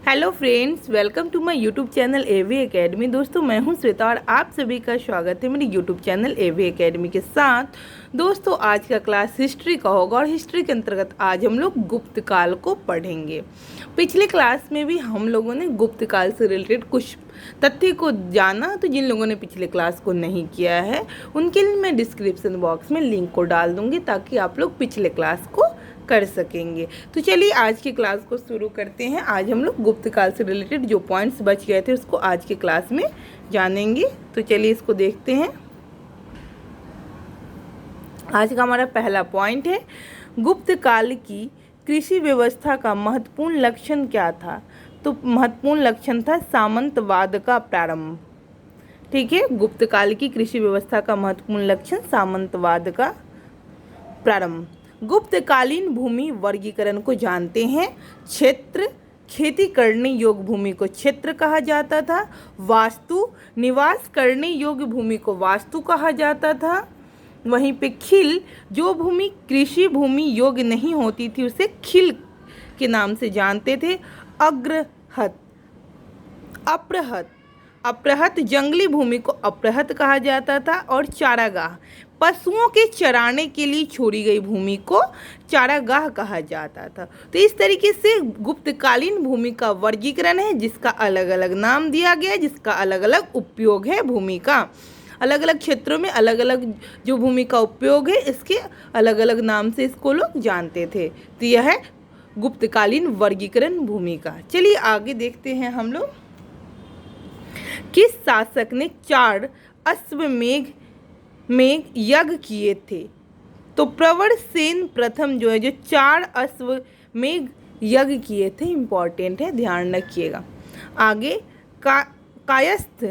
Hello friends, welcome to my YouTube channel AV academy. दोस्तों, मैं हूं श्वेता और आप सभी का स्वागत है मेरे यूट्यूब चैनल एवी एकेडमी के साथ। दोस्तों, आज का क्लास हिस्ट्री का होगा और हिस्ट्री के अंतर्गत आज हम लोग गुप्त काल को पढ़ेंगे। पिछले क्लास में भी हम लोगों ने गुप्त काल से रिलेटेड कुछ तथ्य को जाना, तो जिन लोगों ने पिछले क्लास को नहीं किया है उनके लिए मैं डिस्क्रिप्शन बॉक्स में लिंक को डाल दूँगी ताकि आप लोग पिछले क्लास को कर सकेंगे। तो चलिए आज की क्लास को शुरू करते हैं। आज हम लोग गुप्त काल से रिलेटेड जो पॉइंट्स बच गए थे उसको आज की क्लास में जानेंगे। तो चलिए इसको देखते हैं। आज का हमारा पहला पॉइंट है, गुप्त काल की कृषि व्यवस्था का महत्वपूर्ण लक्षण क्या था? तो महत्वपूर्ण लक्षण था सामंतवाद का प्रारंभ। ठीक है, गुप्त काल की कृषि व्यवस्था का महत्वपूर्ण लक्षण सामंतवाद का प्रारंभ। गुप्तकालीन भूमि वर्गीकरण को जानते हैं। क्षेत्र, खेती करने योग्य भूमि को क्षेत्र कहा जाता था। वास्तु, निवास करने योग्य भूमि को वास्तु कहा जाता था। वहीं पे खिल, जो भूमि कृषि भूमि योग्य नहीं होती थी उसे खिल के नाम से जानते थे। अग्रहत, अप्रहत, अप्रहत जंगली भूमि को अप्रहत कहा जाता था। और चारागाह, पशुओं के चराने के लिए छोड़ी गई भूमि को चारागाह कहा जाता था। तो इस तरीके से गुप्तकालीन भूमि का वर्गीकरण है जिसका अलग अलग नाम दिया गया है, जिसका अलग अलग उपयोग है। भूमि का अलग अलग क्षेत्रों में अलग अलग जो भूमि का उपयोग है, इसके अलग अलग नाम से इसको लोग जानते थे। तो यह है गुप्तकालीन वर्गीकरण भूमि का। चलिए आगे देखते हैं हम लोग। किस शासक ने 4 अश्वमेध यज्ञ किए थे? तो प्रवर सेन प्रथम जो है जो 4 अश्वमेध यज्ञ किए थे। इम्पॉर्टेंट है, ध्यान रखिएगा। आगे कायस्थ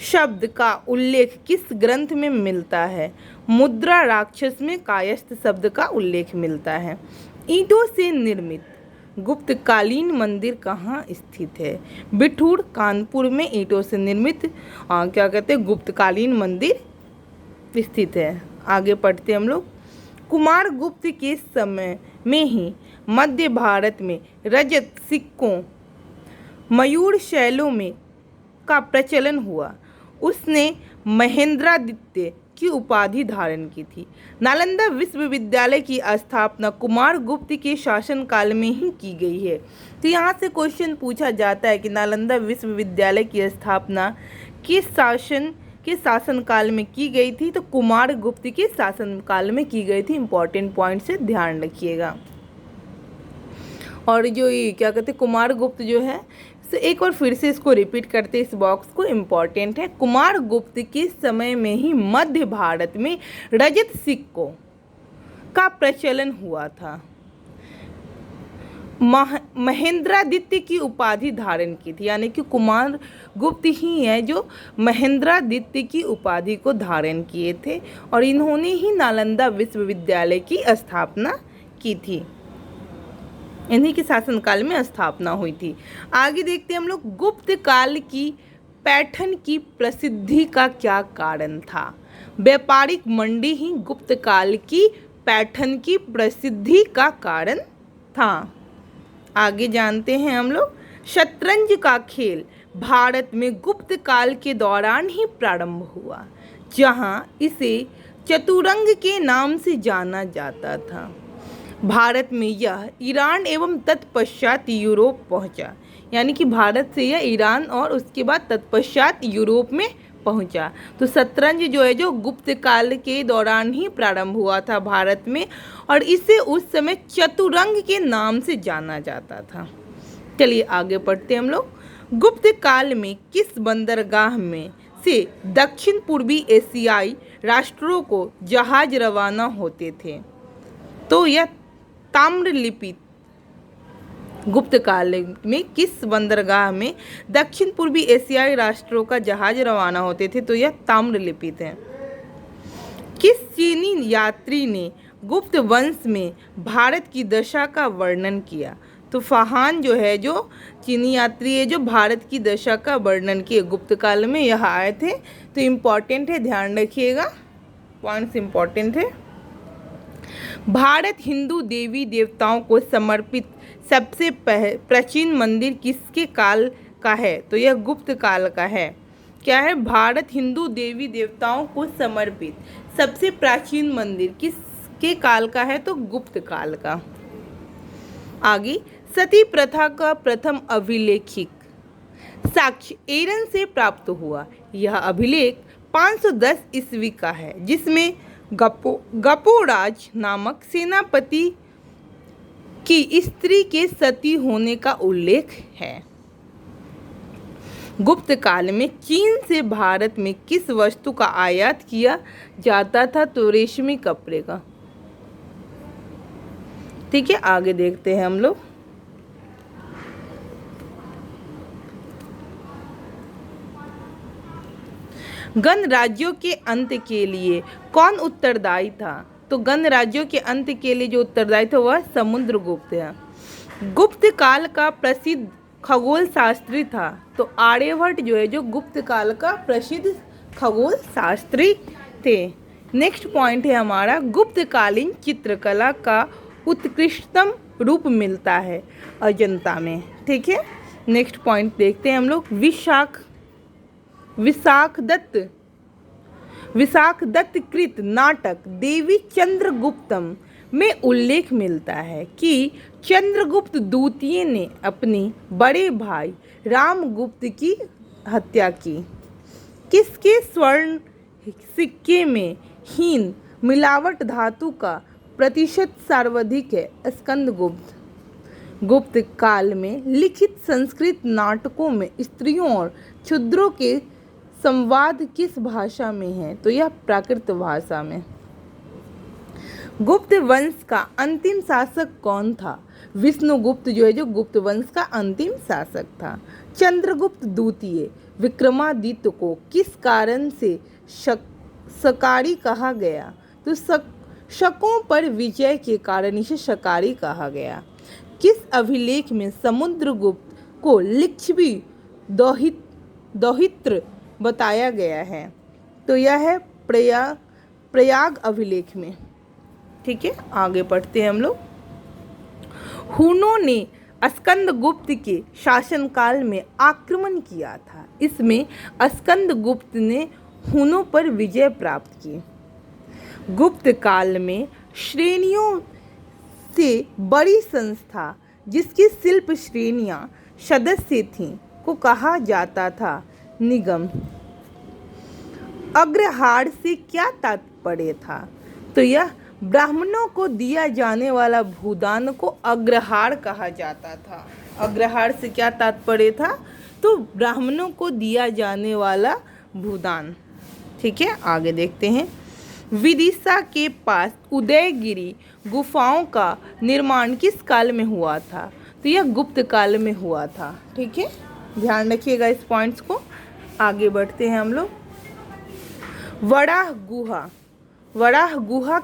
शब्द का उल्लेख किस ग्रंथ में मिलता है? मुद्रा राक्षस में कायस्थ शब्द का उल्लेख मिलता है। ईंटों से निर्मित गुप्तकालीन मंदिर कहाँ स्थित है? बिठूर, कानपुर में ईंटों से निर्मित क्या कहते हैं गुप्तकालीन मंदिर स्थित है। आगे पढ़ते हम लोग। कुमार गुप्त के समय में ही मध्य भारत में रजत सिक्कों, मयूर शैलों में का प्रचलन हुआ। उसने महेंद्रादित्य की उपाधि धारण की थी। नालंदा विश्वविद्यालय की स्थापना कुमार गुप्त के शासनकाल में ही की गई है। तो यहाँ से क्वेश्चन पूछा जाता है कि नालंदा विश्वविद्यालय की स्थापना किस शासनकाल में की गई थी? तो कुमार गुप्त के शासनकाल में की गई थी। इंपॉर्टेंट पॉइंट से ध्यान रखिएगा। और जो ये क्या कहते हैं कुमार गुप्त जो है, तो एक बार फिर से इसको रिपीट करते इस बॉक्स को, इम्पॉर्टेंट है। कुमार गुप्त के समय में ही मध्य भारत में रजत सिक्कों का प्रचलन हुआ था। महेंद्रादित्य की उपाधि धारण की थी, यानी कि कुमार गुप्त ही है जो महेंद्रादित्य की उपाधि को धारण किए थे और इन्होंने ही नालंदा विश्वविद्यालय की स्थापना की थी। इन्हीं के शासनकाल में स्थापना हुई थी। आगे देखते हैं हम लोग। गुप्त काल की पैठन की प्रसिद्धि का क्या कारण था? व्यापारिक मंडी ही गुप्त काल की पैठन की प्रसिद्धि का कारण था। आगे जानते हैं हम लोग। शतरंज का खेल भारत में गुप्त काल के दौरान ही प्रारंभ हुआ, जहां इसे चतुरंग के नाम से जाना जाता था। भारत में यह ईरान एवं तत्पश्चात यूरोप पहुंचा, यानी कि भारत से यह ईरान और उसके बाद तत्पश्चात यूरोप में पहुंचा। तो शतरंज जो है जो गुप्त काल के दौरान ही प्रारंभ हुआ था भारत में, और इसे उस समय चतुरंग के नाम से जाना जाता था। चलिए आगे पढ़ते हैं हम लोग। गुप्त काल में किस बंदरगाह में से दक्षिण पूर्वी एशियाई राष्ट्रों को जहाज रवाना होते थे? तो यह ताम्रलिप्ति। गुप्त काल में किस बंदरगाह में दक्षिण पूर्वी एशियाई राष्ट्रों का जहाज रवाना होते थे? तो यह ताम्रलिप्ति है। किस चीनी यात्री ने गुप्त वंश में भारत की दशा का वर्णन किया? तो फाहान जो है जो चीनी यात्री है जो भारत की दशा का वर्णन किए गुप्त काल में यह आए थे। तो इम्पॉर्टेंट है, ध्यान रखिएगा, पॉइंट्स इम्पॉर्टेंट है। भारत हिंदू देवी देवताओं को समर्पित सबसे प्राचीन मंदिर किसके काल का है? तो यह गुप्त काल का है। क्या है? भारत हिंदू देवी देवताओं को समर्पित सबसे प्राचीन मंदिर किसके काल का है? तो गुप्त काल का। आगे, सती प्रथा का प्रथम अभिलेखिक साक्ष्य एरन से प्राप्त हुआ। यह अभिलेख 510 ईस्वी का है, जिसमें गपोराज नामक सेनापति की स्त्री के सती होने का उल्लेख है। गुप्त काल में चीन से भारत में किस वस्तु का आयात किया जाता था? तो रेशमी कपड़े का। ठीक है, आगे देखते हैं हम लोग। गणराज्यों के अंत के लिए कौन उत्तरदायी था? तो गणराज्यों के अंत के लिए जो उत्तरदायी था वह समुद्रगुप्त है। गुप्त काल का प्रसिद्ध खगोल शास्त्री था। तो आर्यभट्ट जो है जो गुप्त काल का प्रसिद्ध खगोल शास्त्री थे। नेक्स्ट पॉइंट है हमारा, गुप्तकालीन चित्रकला का उत्कृष्टतम रूप मिलता है अजंता में। ठीक है, नेक्स्ट पॉइंट देखते हैं हम लोग। विशाख दत्त कृत नाटक देवी चंद्रगुप्तम में उल्लेख मिलता है कि चंद्रगुप्त द्वितीय ने अपने बड़े भाई रामगुप्त की हत्या की। किसके स्वर्ण सिक्के में हीन मिलावट धातु का प्रतिशत सर्वाधिक है? स्कंदगुप्त। गुप्त काल में लिखित संस्कृत नाटकों में स्त्रियों और क्षुद्रों के संवाद किस भाषा में है? तो यह प्राकृत भाषा में। गुप्त वंश का अंतिम शासक कौन था? विष्णुगुप्त जो है जो गुप्त वंश का अंतिम शासक था। चंद्रगुप्त द्वितीय विक्रमादित्य को किस कारण से शकारी कहा गया? तो शकों पर विजय के कारण इसे शकारी कहा गया। किस अभिलेख में समुद्रगुप्त को लिच्छवी दौहित्र बताया गया है? तो यह है प्रयाग अभिलेख में। ठीक है, आगे पढ़ते हैं हम लोग। हुनों ने स्कंदगुप्त के शासनकाल में आक्रमण किया था। इसमें स्कंदगुप्त ने हुनों पर विजय प्राप्त की। गुप्त काल में श्रेणियों से बड़ी संस्था जिसकी शिल्प श्रेणियां सदस्य थीं को कहा जाता था निगम। अग्रहार से क्या तात्पर्य था? तो यह ब्राह्मणों को दिया जाने वाला भूदान को अग्रहार कहा जाता था। अग्रहार से क्या तात्पर्य था? तो ब्राह्मणों को दिया जाने वाला भूदान। ठीक है, आगे देखते हैं। विदिशा के पास उदयगिरी गुफाओं का निर्माण किस काल में हुआ था? तो यह गुप्त काल में हुआ था। ठीक है, ध्यान रखिएगा इस पॉइंट्स को। आगे बढ़ते हैं हम लोग। वराह गुहा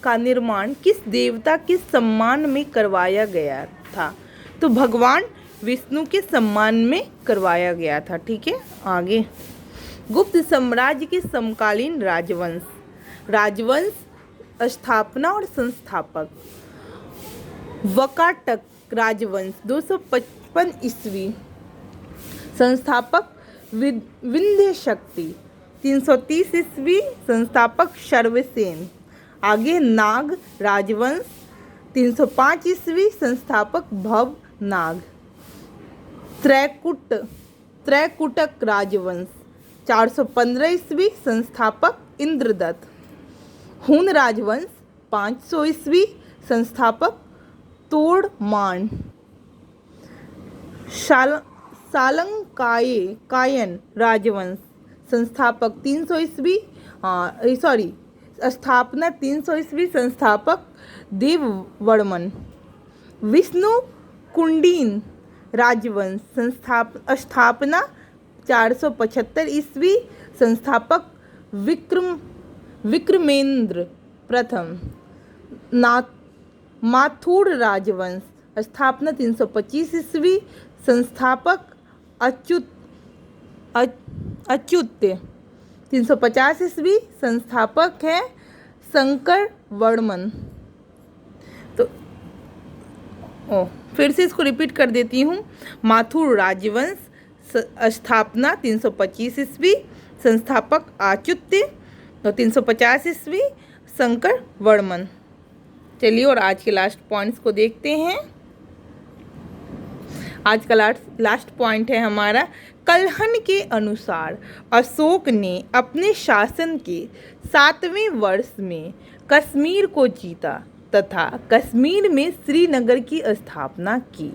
का निर्माण किस देवता के सम्मान में करवाया गया था? तो भगवान विष्णु के सम्मान में करवाया गया था। ठीक है, आगे। गुप्त साम्राज्य के समकालीन राजवंश स्थापना और संस्थापक। वकाटक राजवंश 255 ईस्वी। संस्थापक विंध्य शक्ति 330 ईस्वी। संस्थापक शर्वसेन। आगे नाग राजवंश 305 ईस्वी। संस्थापक भवनाग। त्रैकुटक राजवंश 415 ईस्वी। संस्थापक इंद्रदत्त। हुन राजवंश 500 ईस्वी। संस्थापक तोड़मान। सालंकायन राजवंश संस्थापक 300 ईस्वी। स्थापना 300 ईस्वी। संस्थापक देववर्मन। विष्णु कुंडीन राजवंश स्थापना 475 ईस्वी। संस्थापक विक्रमेंद्र प्रथम। माथुर राजवंश स्थापना 325 ईस्वी। संस्थापक अच्युत्य 350 ईस्वी। संस्थापक है शंकर वर्मन। फिर से इसको रिपीट कर देती हूँ। माथुर राजवंश, स्थापना 325 ईस्वी, संस्थापक आच्युत्य, और 350 ईस्वी शंकर वर्मन। चलिए और आज के लास्ट पॉइंट्स को देखते हैं। आज का लास्ट पॉइंट है हमारा, कल्हण के अनुसार अशोक ने अपने शासन के 7वें वर्ष में कश्मीर को जीता तथा कश्मीर में श्रीनगर की स्थापना की।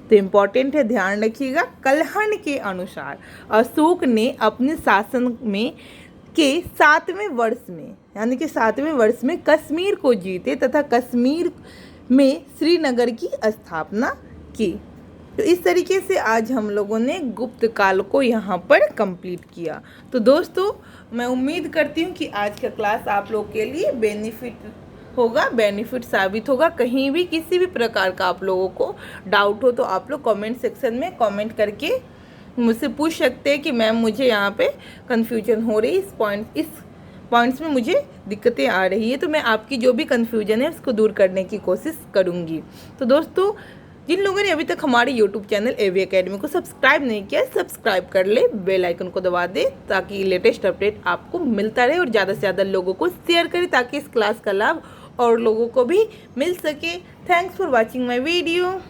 तो इम्पॉर्टेंट है, ध्यान रखिएगा। कल्हण के अनुसार अशोक ने अपने शासन में के 7वें वर्ष में, यानी कि 7वें वर्ष में कश्मीर को जीते तथा कश्मीर में श्रीनगर की स्थापना की। तो इस तरीके से आज हम लोगों ने गुप्त काल को यहाँ पर कंप्लीट किया। तो दोस्तों, मैं उम्मीद करती हूँ कि आज का क्लास आप लोग के लिए बेनिफिट साबित होगा। कहीं भी किसी भी प्रकार का आप लोगों को डाउट हो तो आप लोग कमेंट सेक्शन में कमेंट करके मुझसे पूछ सकते हैं कि मैम मुझे यहाँ पे कन्फ्यूजन हो रही, इस पॉइंट्स में मुझे दिक्कतें आ रही है, तो मैं आपकी जो भी कन्फ्यूजन है उसको दूर करने की कोशिश करूँगी। तो दोस्तों, जिन लोगों ने अभी तक हमारे YouTube चैनल AV Academy को सब्सक्राइब नहीं किया, सब्सक्राइब कर ले, बेल आइकन को दबा दे ताकि लेटेस्ट अपडेट आपको मिलता रहे, और ज़्यादा से ज़्यादा लोगों को शेयर करें ताकि इस क्लास का लाभ और लोगों को भी मिल सके। Thanks for watching my video.